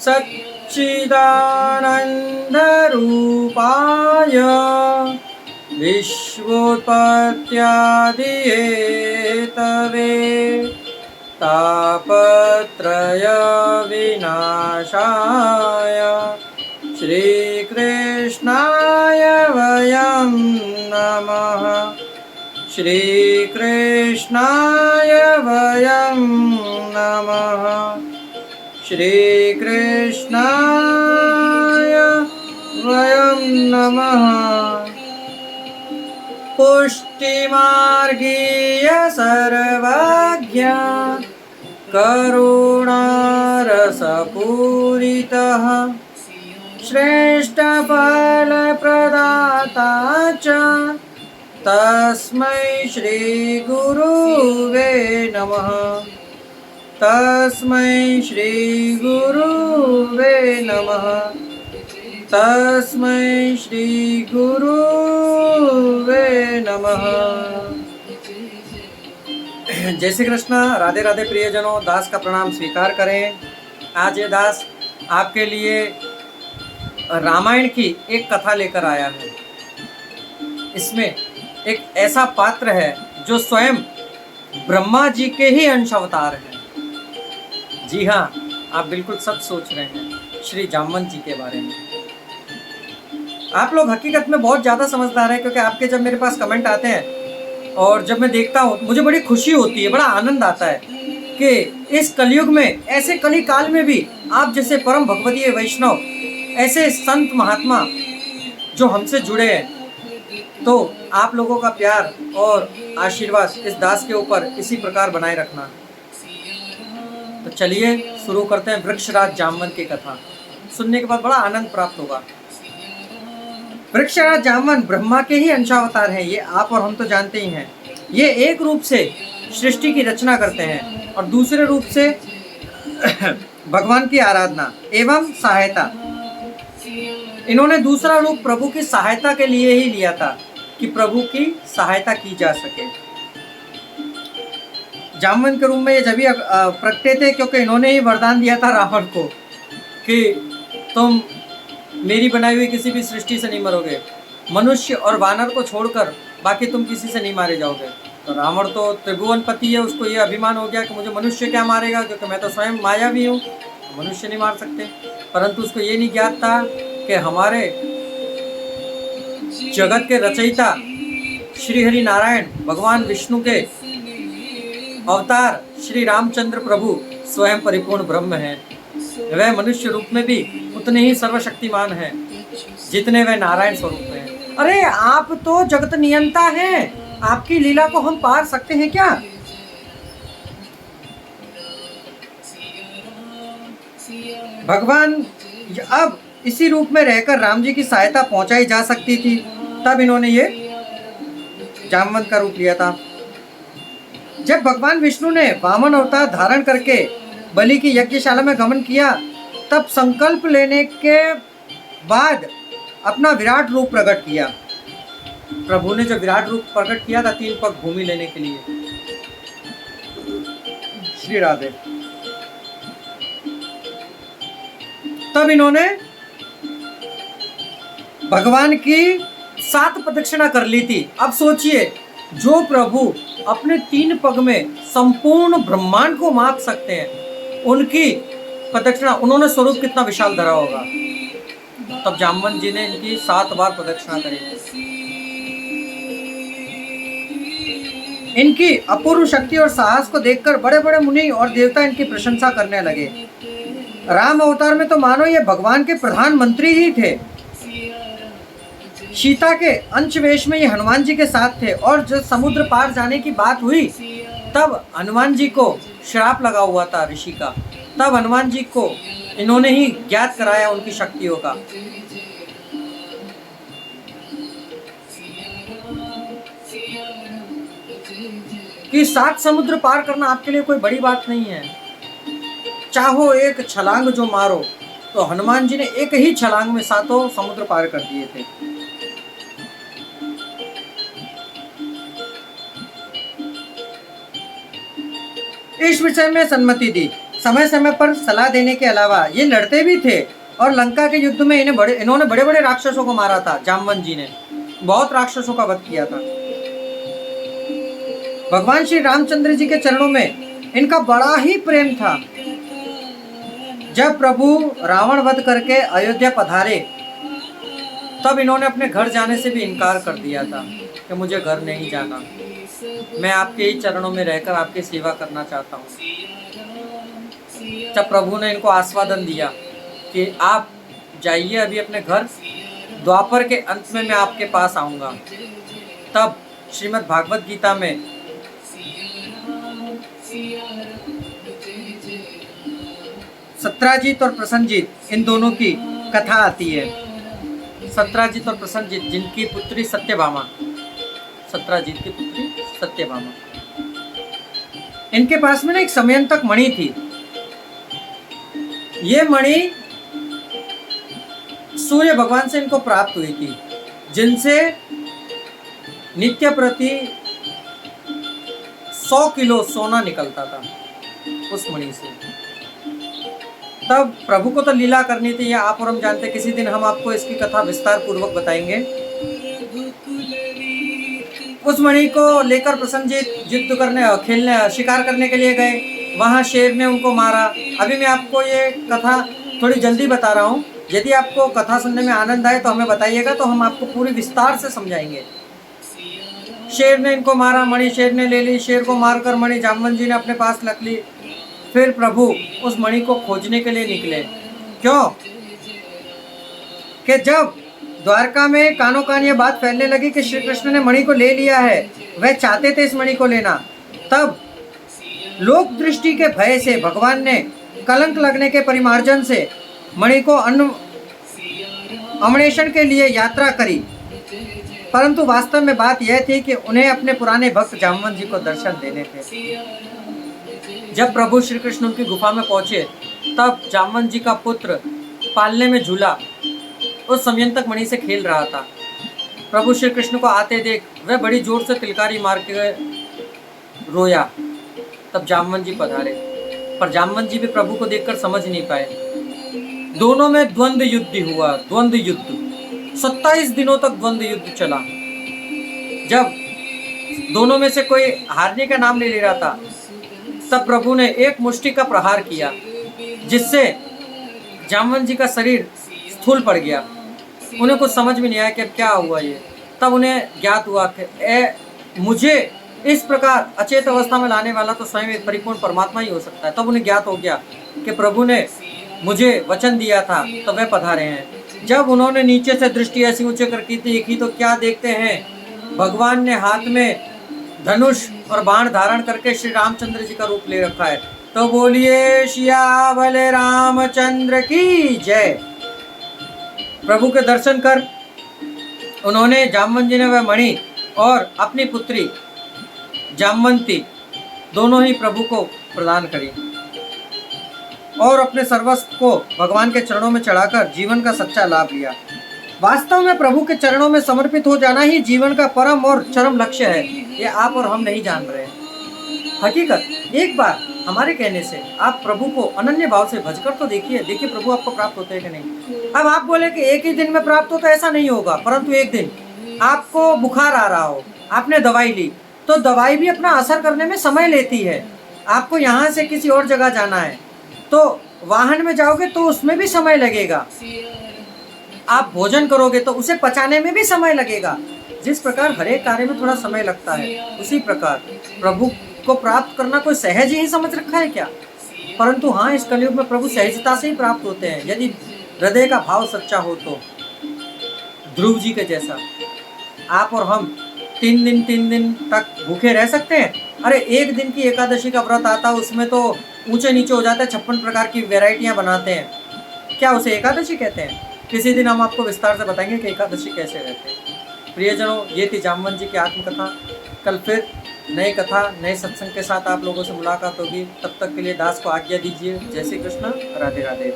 सच्चिदानन्दरूपाय विश्वोत्पत्त्यादिहेतवे तापत्रयविनाशाय श्रीकृष्णाय वयं नमः। श्रीकृष्णाय वयं नमः। श्रीकृष्णाय वयं नमः। पुष्टिमार्गीय सर्वज्ञ करुणारसपूरितः श्रेष्ठफलप्रदाता च तस्मै श्रीगुरुवे नमः। तस्मै श्रीगुरुवे नमः। तस्मै श्रीगुरुवे नमः। जय श्री कृष्ण। राधे राधे प्रियजनों, दास का प्रणाम स्वीकार करें। आज ये दास आपके लिए रामायण की एक कथा लेकर आया है। इसमें एक ऐसा पात्र है जो स्वयं ब्रह्मा जी के ही अंश अवतार है। जी हाँ, आप बिल्कुल सच सोच रहे हैं, श्री जामवंत जी के बारे में। आप लोग हकीकत में बहुत ज़्यादा समझदार हैं, क्योंकि आपके जब मेरे पास कमेंट आते हैं और जब मैं देखता हूँ मुझे बड़ी खुशी होती है, बड़ा आनंद आता है कि इस कलयुग में, ऐसे कली काल में भी आप जैसे परम भगवतीय वैष्णव, ऐसे संत महात्मा जो हमसे जुड़े हैं, तो आप लोगों का प्यार और आशीर्वाद इस दास के ऊपर इसी प्रकार बनाए रखना। तो चलिए शुरू करते हैं वृक्षराज जामवंत की कथा। सुनने के बाद बड़ा आनंद प्राप्त होगा। वृक्षराज जामवंत ब्रह्मा के ही अंशावतार हैं, ये आप और हम तो जानते ही हैं। ये एक रूप से सृष्टि की रचना करते हैं और दूसरे रूप से भगवान की आराधना एवं सहायता। इन्होंने दूसरा रूप प्रभु की सहायता के लिए ही लिया था कि प्रभु की सहायता की जा सके। जामवंत के रूप में ये जब प्रकटे थे क्योंकि इन्होंने ही वरदान दिया था रावण को कि तुम मेरी बनाई हुई किसी भी सृष्टि से नहीं मरोगे, मनुष्य और वानर को छोड़कर बाकी तुम किसी से नहीं मारे जाओगे। तो रावण तो त्रिभुवनपति है, उसको ये अभिमान हो गया कि मुझे मनुष्य क्या मारेगा, क्योंकि मैं तो स्वयं मायावी हूँ, मनुष्य नहीं मार सकते। परंतु उसको ये नहीं ज्ञात था कि हमारे जगत के रचयिता श्री हरि नारायण भगवान विष्णु के अवतार श्री रामचंद्र प्रभु स्वयं परिपूर्ण ब्रह्म हैं। वह मनुष्य रूप में भी उतने ही सर्वशक्तिमान हैं जितने वह नारायण स्वरूप में हैं। अरे आप तो जगत नियंता हैं, आपकी लीला को हम पार सकते हैं क्या? भगवान अब इसी रूप में रहकर राम जी की सहायता पहुंचाई जा सकती थी, तब इन्होंने ये जामवंत का रूप लिया था। जब भगवान विष्णु ने वामन अवतार धारण करके बलि की यज्ञशाला में गमन किया, तब संकल्प लेने के बाद अपना विराट रूप प्रकट किया। प्रभु ने जब विराट रूप प्रकट किया था 3 पग भूमि लेने के लिए। श्री राधे। तब इन्होंने भगवान की 7 प्रदक्षिणा कर ली थी। अब सोचिए, जो प्रभु अपने 3 पग में संपूर्ण ब्रह्मांड को माप सकते हैं, उनकी प्रदक्षिणा, उन्होंने स्वरूप कितना विशाल धरा होगा। तब जामवंत जी ने इनकी 7 बार प्रदक्षिणा करी। इनकी अपूर्व शक्ति और साहस को देखकर बड़े बड़े मुनि और देवता इनकी प्रशंसा करने लगे। राम अवतार में तो मानो ये भगवान के प्रधानमंत्री ही थे। सीता के अंशवेश में ये हनुमान जी के साथ थे, और जब समुद्र पार जाने की बात हुई तब हनुमान जी को श्राप लगा हुआ था ऋषि का। तब हनुमान जी को इन्होंने ही ज्ञात कराया उनकी शक्तियों का। कि 7 समुद्र पार करना आपके लिए कोई बड़ी बात नहीं है। चाहो एक छलांग जो मारो, तो हनुमान जी ने एक ही छलांग में 7 समुद्र पार कर दिए थे। इस विषय में सम्मति दी समय समय पर सलाह देने के अलावा ये लड़ते भी थे और लंका के युद्ध में इन्होंने बड़े बड़े राक्षसों को मारा था। जामवंत जी ने बहुत राक्षसों का वध किया था। भगवान श्री रामचंद्र जी के चरणों में इनका बड़ा ही प्रेम था। जब प्रभु रावण वध करके अयोध्या पधारे तब इन्होंने अपने घर जाने से भी इनकार कर दिया था कि मुझे घर नहीं जाना, मैं आपके ही चरणों में रहकर आपकी सेवा करना चाहता हूँ। जब प्रभु ने इनको आस्वादन दिया कि आप जाइए अभी अपने घर, द्वापर के अंत में मैं आपके पास आऊँगा, तब श्रीमद् भागवत गीता में सत्राजित और प्रसन्नजित इन दोनों की कथा आती है। सत्राजित और प्रसन्नजित जिनकी पुत्री सत्यभामा, सत्राजित की पुत्री सत्यभामा, इनके पास में ना एक समयंतक मणि थी। ये मणि सूर्य भगवान से इनको प्राप्त हुई थी, जिनसे नित्य प्रति 100 किलो सोना निकलता था उस मणि से। तब प्रभु को तो लीला करनी थी, या आप और हम जानते, किसी दिन हम आपको इसकी कथा विस्तार पूर्वक बताएंगे। उस मणि को लेकर प्रसन्नजित युद्ध करने, खेलने, शिकार करने के लिए गए। वहां शेर ने उनको मारा। अभी मैं आपको ये कथा थोड़ी जल्दी बता रहा हूँ, यदि आपको कथा सुनने में आनंद आए तो हमें बताइएगा, तो हम आपको पूरी विस्तार से समझाएंगे। शेर ने इनको मारा, मणि शेर ने ले ली। शेर को मारकर मणि जामवंत जी ने अपने पास रख ली। फिर प्रभु उस मणि को खोजने के लिए निकले। क्यों? कि जब द्वारका में कानों कान ये बात फैलने लगी कि श्री कृष्ण ने मणि को ले लिया है, वह चाहते थे इस मणि को लेना, तब लोक दृष्टि के भय से भगवान ने कलंक लगने के परिमार्जन से मणि को अन्वेषण के लिए यात्रा करी। परंतु वास्तव में बात यह थी कि उन्हें अपने पुराने भक्त जामवंत जी को दर्शन देने थे। जब प्रभु श्री कृष्ण उनकी गुफा में पहुंचे तब जामवंत जी का पुत्र पालने में झूला उस समयंतक मणि से खेल रहा था। प्रभु श्री कृष्ण को आते देख वह बड़ी जोर से तिलकारी मार के रोया। तब जामवंत जी पधारे, पर जामवंत जी भी प्रभु को देखकर समझ नहीं पाए। दोनों में द्वंद्व युद्ध हुआ, द्वंद्व युद्ध 27 दिनों तक द्वंद्व युद्ध चला। जब दोनों में से कोई हारने का नाम नहीं ले रहा था, तब प्रभु ने एक मुष्टि का प्रहार किया, जिससे जामवंत जी का शरीर स्थूल पड़ गया। उन्हें कुछ समझ में नहीं आया कि अब क्या हुआ ये। तब उन्हें ज्ञात हुआ कि मुझे इस प्रकार अचेत अवस्था में लाने वाला तो स्वयं एक परिपूर्ण परमात्मा ही हो सकता है। तब उन्हें ज्ञात हो गया कि प्रभु ने मुझे वचन दिया था, तो वह पधारे हैं। जब उन्होंने नीचे से दृष्टि ऐसी ऊंचे करके देखी तो क्या देखते हैं, भगवान ने हाथ में धनुष और बाण धारण करके श्री रामचंद्र जी का रूप ले रखा है। तो बोलिए सियावर रामचंद्र की जय। प्रभु के दर्शन कर उन्होंने, जामवंत जी ने वह मणि और अपनी पुत्री जामवंती दोनों ही प्रभु को प्रदान करी और अपने सर्वस्व को भगवान के चरणों में चढ़ाकर जीवन का सच्चा लाभ लिया। वास्तव में प्रभु के चरणों में समर्पित हो जाना ही जीवन का परम और चरम लक्ष्य है। ये आप और हम नहीं जान रहे हैं। हकीकत, एक बार हमारे कहने से आप प्रभु को अनन्य भाव से भजकर तो देखिए प्रभु आपको प्राप्त होते हैं कि नहीं। अब आप बोले कि एक ही दिन में प्राप्त हो, तो ऐसा नहीं होगा। परंतु एक दिन आपको बुखार आ रहा हो, आपने दवाई ली, तो दवाई भी अपना असर करने में समय लेती है। आपको यहाँ से किसी और जगह जाना है, तो वाहन में जाओगे तो उसमें भी समय लगेगा। आप भोजन करोगे तो उसे पचाने में भी समय लगेगा। जिस प्रकार हर एक कार्य में थोड़ा समय लगता है, उसी प्रकार प्रभु को प्राप्त करना कोई सहज ही समझ रखा है क्या? परंतु हाँ, इस कलयुग में प्रभु सहजता से ही प्राप्त होते हैं, यदि हृदय का भाव सच्चा हो तो। ध्रुव जी के जैसा आप और हम 3 दिन तक भूखे रह सकते हैं? अरे एक दिन की एकादशी का व्रत आता है, उसमें तो ऊंचे नीचे हो जाता है, 56 प्रकार की वैरायटियां बनाते हैं। क्या उसे एकादशी कहते हैं? किसी दिन हम आपको विस्तार से बताएंगे कि एकादशी कैसे रहते हैं। प्रियजनों, ये थी जामवंत जी की आत्मकथा। कल फिर नई कथा, नए सत्संग के साथ आप लोगों से मुलाकात होगी। तब तक के लिए दास को आज्ञा दीजिए। जय श्री कृष्ण, राधे राधे।